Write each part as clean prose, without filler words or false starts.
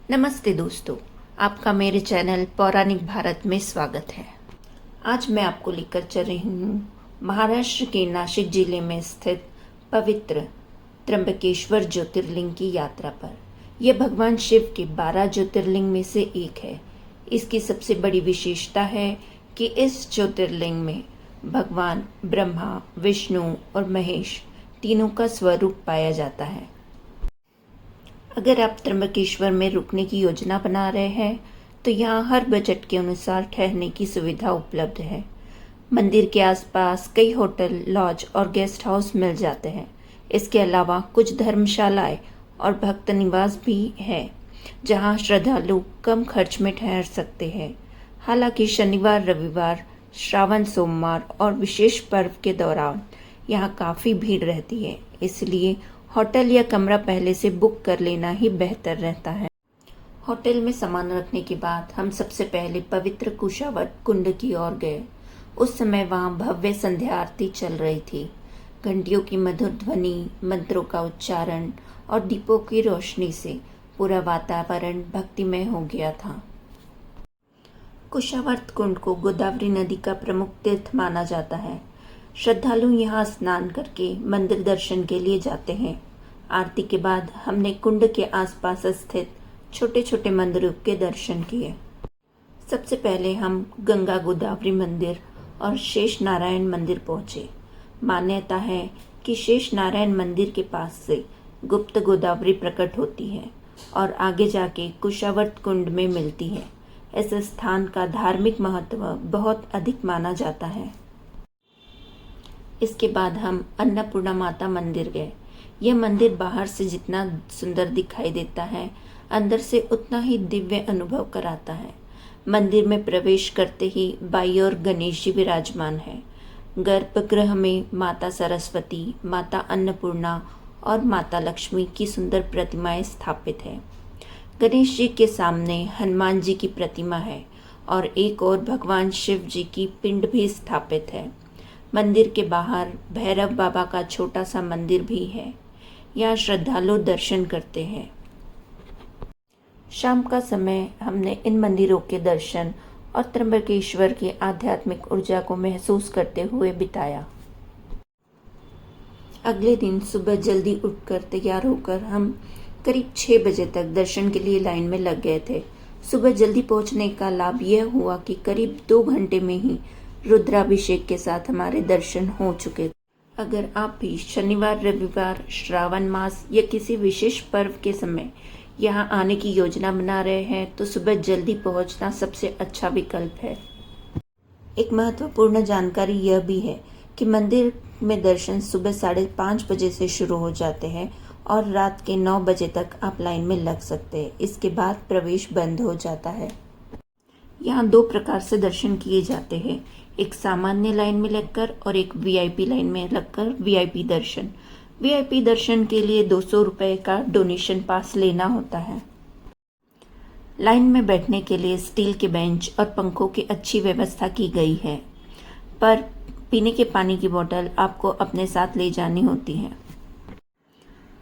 नमस्ते दोस्तों, आपका मेरे चैनल पौराणिक भारत में स्वागत है। आज मैं आपको लेकर चल रही हूँ महाराष्ट्र के नासिक जिले में स्थित पवित्र त्र्यंबकेश्वर ज्योतिर्लिंग की यात्रा पर। यह भगवान शिव के 12 ज्योतिर्लिंग में से एक है। इसकी सबसे बड़ी विशेषता है कि इस ज्योतिर्लिंग में भगवान ब्रह्मा, विष्णु और महेश तीनों का स्वरूप पाया जाता है। अगर आप त्र्यंबकेश्वर में रुकने की योजना बना रहे हैं तो यहाँ हर बजट के अनुसार ठहरने की सुविधा उपलब्ध है। मंदिर के आसपास कई होटल, लॉज और गेस्ट हाउस मिल जाते हैं। इसके अलावा कुछ धर्मशालाएं और भक्त निवास भी है जहाँ श्रद्धालु कम खर्च में ठहर सकते हैं। हालांकि शनिवार, रविवार, श्रावण सोमवार और विशेष पर्व के दौरान यहाँ काफ़ी भीड़ रहती है, इसलिए होटल या कमरा पहले से बुक कर लेना ही बेहतर रहता है। होटल में सामान रखने के बाद हम सबसे पहले पवित्र कुशावर्त कुंड की ओर गए। उस समय वहां भव्य संध्या आरती चल रही थी। घंटियों की मधुर ध्वनि, मंत्रों का उच्चारण और दीपों की रोशनी से पूरा वातावरण भक्तिमय हो गया था। कुशावर्त कुंड को गोदावरी नदी का प्रमुख तीर्थ माना जाता है। श्रद्धालु यहाँ स्नान करके मंदिर दर्शन के लिए जाते हैं। आरती के बाद हमने कुंड के आसपास स्थित छोटे छोटे मंदिरों के दर्शन किए। सबसे पहले हम गंगा गोदावरी मंदिर और शेष नारायण मंदिर पहुंचे। मान्यता है कि शेष नारायण मंदिर के पास से गुप्त गोदावरी प्रकट होती है और आगे जाके कुशावर्त कुंड में मिलती है। इस स्थान का धार्मिक महत्व बहुत अधिक माना जाता है। इसके बाद हम अन्नपूर्णा माता मंदिर गए। यह मंदिर बाहर से जितना सुंदर दिखाई देता है, अंदर से उतना ही दिव्य अनुभव कराता है। मंदिर में प्रवेश करते ही बाई ओर गणेश जी विराजमान है। गर्भगृह में माता सरस्वती, माता अन्नपूर्णा और माता लक्ष्मी की सुंदर प्रतिमाएं स्थापित है। गणेश जी के सामने हनुमान जी की प्रतिमा है और एक और भगवान शिव जी की पिंड भी स्थापित है। मंदिर के बाहर भैरव बाबा का छोटा सा मंदिर भी है। यहाँ श्रद्धालु दर्शन करते हैं। शाम का समय हमने इन मंदिरों के दर्शन और त्र्यंबकेश्वर की आध्यात्मिक ऊर्जा को महसूस करते हुए बिताया। अगले दिन सुबह जल्दी उठकर तैयार होकर हम करीब 6 बजे तक दर्शन के लिए लाइन में लग गए थे। सुबह जल्दी पहुंचने का लाभ यह हुआ कि करीब 2 घंटे में ही रुद्राभिषेक के साथ हमारे दर्शन हो चुके थे। अगर आप भी शनिवार, रविवार, श्रावण मास या किसी विशेष पर्व के समय यहाँ आने की योजना बना रहे हैं तो सुबह जल्दी पहुँचना सबसे अच्छा विकल्प है। एक महत्वपूर्ण जानकारी यह भी है कि मंदिर में दर्शन सुबह 5:30 बजे से शुरू हो जाते हैं और रात के 9 बजे तक आप लाइन में लग सकते हैं। इसके बाद प्रवेश बंद हो जाता है। यहाँ 2 प्रकार से दर्शन किए जाते हैं, एक सामान्य लाइन में लगकर और एक वीआईपी लाइन में लगकर वीआईपी दर्शन। वीआईपी दर्शन के लिए 200 रुपये का डोनेशन पास लेना होता है। लाइन में बैठने के लिए स्टील के बेंच और पंखों की अच्छी व्यवस्था की गई है, पर पीने के पानी की बोतल आपको अपने साथ ले जानी होती है।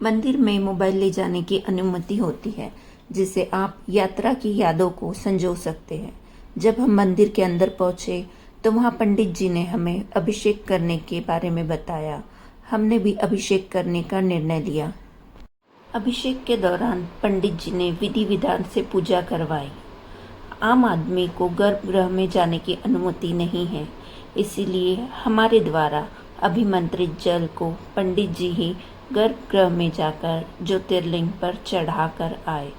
मंदिर में मोबाइल ले जाने की अनुमति होती है, जिससे आप यात्रा की यादों को संजो सकते हैं। जब हम मंदिर के अंदर पहुंचे तो वहाँ पंडित जी ने हमें अभिषेक करने के बारे में बताया। हमने भी अभिषेक करने का निर्णय लिया। अभिषेक के दौरान पंडित जी ने विधि विधान से पूजा करवाई। आम आदमी को गर्भगृह में जाने की अनुमति नहीं है, इसीलिए हमारे द्वारा अभिमंत्रित जल को पंडित जी ही गर्भगृह में जाकर ज्योतिर्लिंग पर चढ़ा कर आए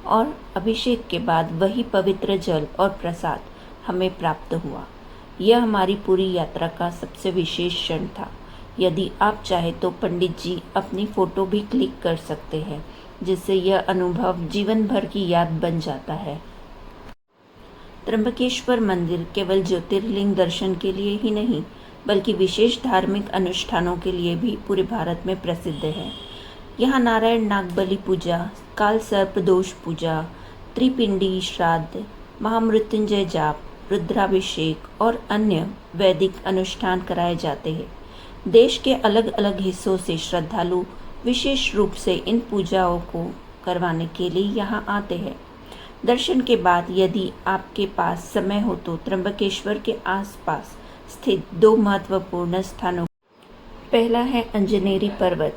और अभिषेक के बाद वही पवित्र जल और प्रसाद हमें प्राप्त हुआ। यह हमारी पूरी यात्रा का सबसे विशेष क्षण था। यदि आप चाहे तो पंडित जी अपनी फोटो भी क्लिक कर सकते हैं, जिससे यह अनुभव जीवन भर की याद बन जाता है। त्र्यंबकेश्वर मंदिर केवल ज्योतिर्लिंग दर्शन के लिए ही नहीं, बल्कि विशेष धार्मिक अनुष्ठानों के लिए भी पूरे भारत में प्रसिद्ध है। यहाँ नारायण नागबलि पूजा, काल सर्प दोष पूजा, त्रिपिंडी श्राद्ध, महामृत्युंजय जाप, रुद्राभिषेक और अन्य वैदिक अनुष्ठान कराए जाते हैं। देश के अलग अलग हिस्सों से श्रद्धालु विशेष रूप से इन पूजाओं को करवाने के लिए यहाँ आते हैं। दर्शन के बाद यदि आपके पास समय हो तो त्र्यंबकेश्वर के आसपास स्थित 2 महत्वपूर्ण स्थानों, पहला है अंजनेरी पर्वत,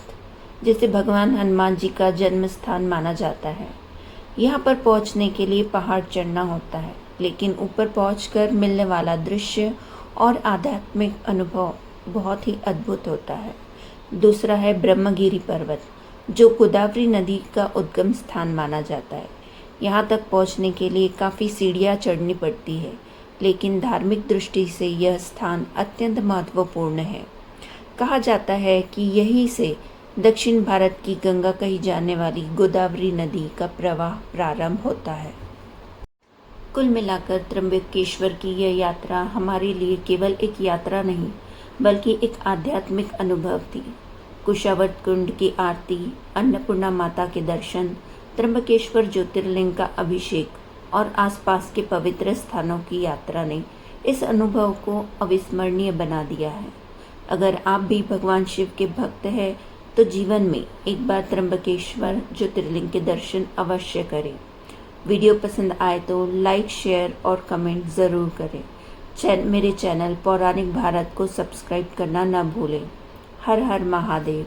जिसे भगवान हनुमान जी का जन्म स्थान माना जाता है। यहाँ पर पहुँचने के लिए पहाड़ चढ़ना होता है, लेकिन ऊपर पहुँचकर मिलने वाला दृश्य और आध्यात्मिक अनुभव बहुत ही अद्भुत होता है। दूसरा है ब्रह्मगिरी पर्वत, जो गोदावरी नदी का उद्गम स्थान माना जाता है। यहाँ तक पहुँचने के लिए काफ़ी सीढ़ियाँ चढ़नी पड़ती है, लेकिन धार्मिक दृष्टि से यह स्थान अत्यंत महत्वपूर्ण है। कहा जाता है कि यहीं से दक्षिण भारत की गंगा कही जाने वाली गोदावरी नदी का प्रवाह प्रारंभ होता है। कुल मिलाकर त्र्यंबकेश्वर की यह यात्रा हमारे लिए केवल एक यात्रा नहीं, बल्कि एक आध्यात्मिक अनुभव थी। कुशावर्त कुंड की आरती, अन्नपूर्णा माता के दर्शन, त्र्यंबकेश्वर ज्योतिर्लिंग का अभिषेक और आसपास के पवित्र स्थानों की यात्रा ने इस अनुभव को अविस्मरणीय बना दिया है। अगर आप भी भगवान शिव के भक्त हैं तो जीवन में एक बार त्र्यंबकेश्वर ज्योतिर्लिंग के दर्शन अवश्य करें। वीडियो पसंद आए तो लाइक, शेयर और कमेंट ज़रूर करें। मेरे चैनल पौराणिक भारत को सब्सक्राइब करना न भूलें। हर हर महादेव।